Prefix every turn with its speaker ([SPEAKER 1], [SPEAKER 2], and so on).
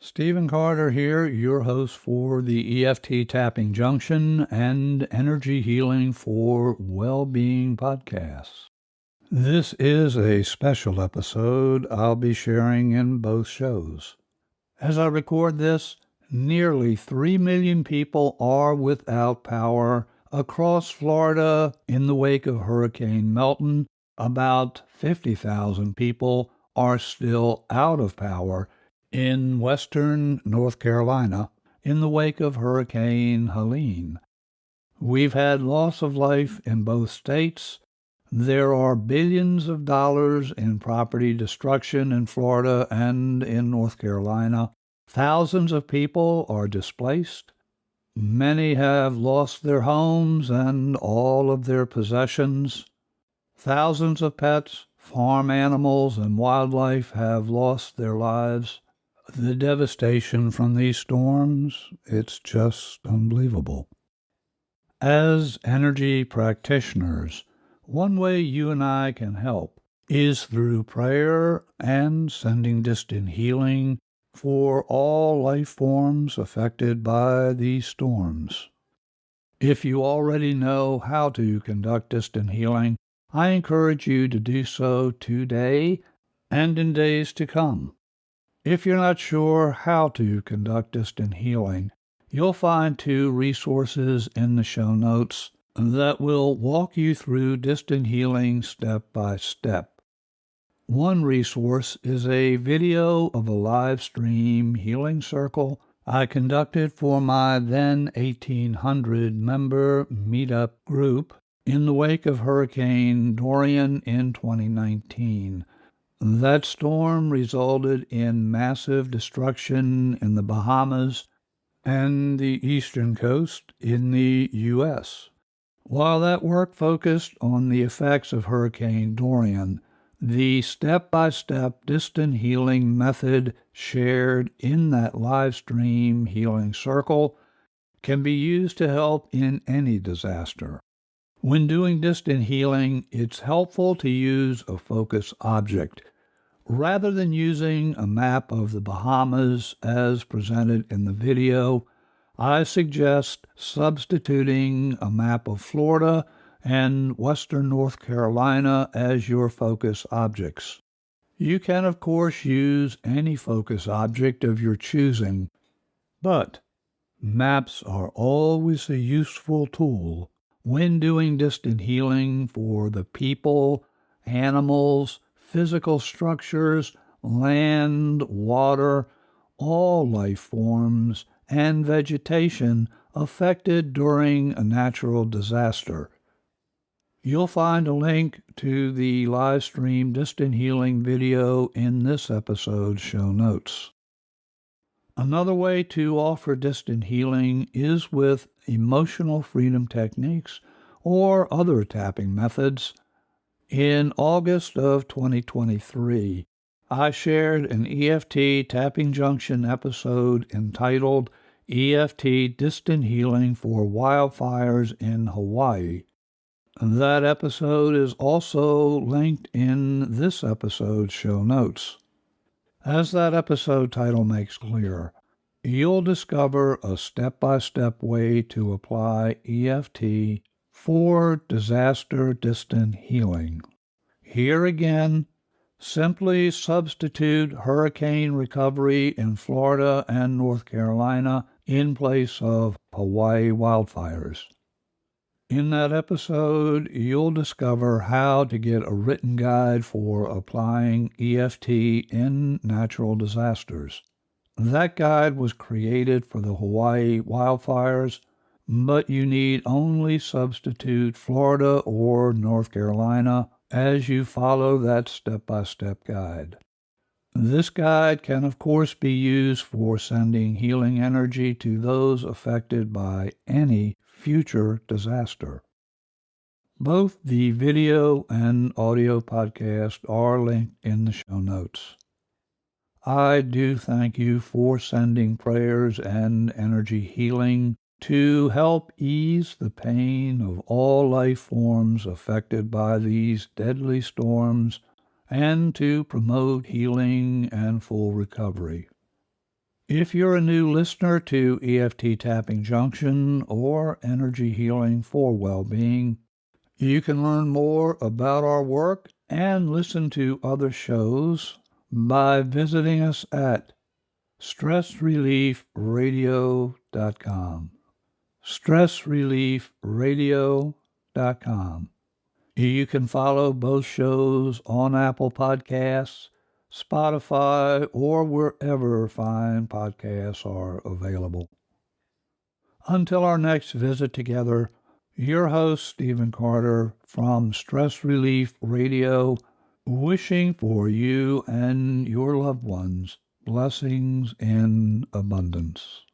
[SPEAKER 1] Stephen Carter here, your host for the EFT Tapping Junction and Energy Healing for Wellbeing podcasts. This is a special episode I'll be sharing in both shows. As I record this, nearly 3 million people are without power across Florida in the wake of Hurricane Milton. About 50,000 people are still out of power in western North Carolina in the wake of Hurricane Helene. We've had loss of life in both states. There are billions of dollars in property destruction in Florida and in North Carolina. Thousands of people are displaced. Many have lost their homes and all of their possessions. Thousands of pets, farm animals, and wildlife have lost their lives. The devastation from these storms, it's just unbelievable. As energy practitioners, one way you and I can help is through prayer and sending distant healing for all life forms affected by these storms. If you already know how to conduct distant healing, I encourage you to do so today and in days to come. If you're not sure how to conduct distant healing, you'll find 2 resources in the show notes that will walk you through distant healing step by step. One resource is a video of a live stream healing circle I conducted for my then 1,800 member meetup group in the wake of Hurricane Dorian in 2019. That storm resulted in massive destruction in the Bahamas and the eastern coast in the U.S. While that work focused on the effects of Hurricane Dorian, the step-by-step distant healing method shared in that live stream healing circle can be used to help in any disaster. When doing distant healing, it's helpful to use a focus object. Rather than using a map of the Bahamas as presented in the video, I suggest substituting a map of Florida and western North Carolina as your focus objects. You can, of course, use any focus object of your choosing, but maps are always a useful tool when doing distant healing for the people, animals, physical structures, land, water, all life forms, and vegetation affected during a natural disaster. You'll find a link to the live stream distant healing video in this episode's show notes. Another way to offer distant healing is with emotional freedom techniques or other tapping methods. In August of 2023, I shared an EFT Tapping Junction episode entitled EFT Distant Healing for Wildfires in Hawaii. That episode is also linked in this episode's show notes. As that episode title makes clear, you'll discover a step-by-step way to apply EFT for disaster distant healing. Here again, simply substitute hurricane recovery in Florida and North Carolina in place of Hawaii wildfires. In that episode, you'll discover how to get a written guide for applying EFT in natural disasters. That guide was created for the Hawaii wildfires, but you need only substitute Florida or North Carolina as you follow that step-by-step guide. This guide can, of course, be used for sending healing energy to those affected by any future disaster. Both the video and audio podcast are linked in the show notes. I do thank you for sending prayers and energy healing to help ease the pain of all life forms affected by these deadly storms and to promote healing and full recovery. If you're a new listener to EFT Tapping Junction or Energy Healing for Wellbeing, you can learn more about our work and listen to other shows by visiting us at stressreliefradio.com. stressreliefradio.com. You can follow both shows on Apple Podcasts, Spotify, or wherever fine podcasts are available. Until our next visit together, your host, Stephen Carter, from Stress Relief Radio, wishing for you and your loved ones blessings in abundance.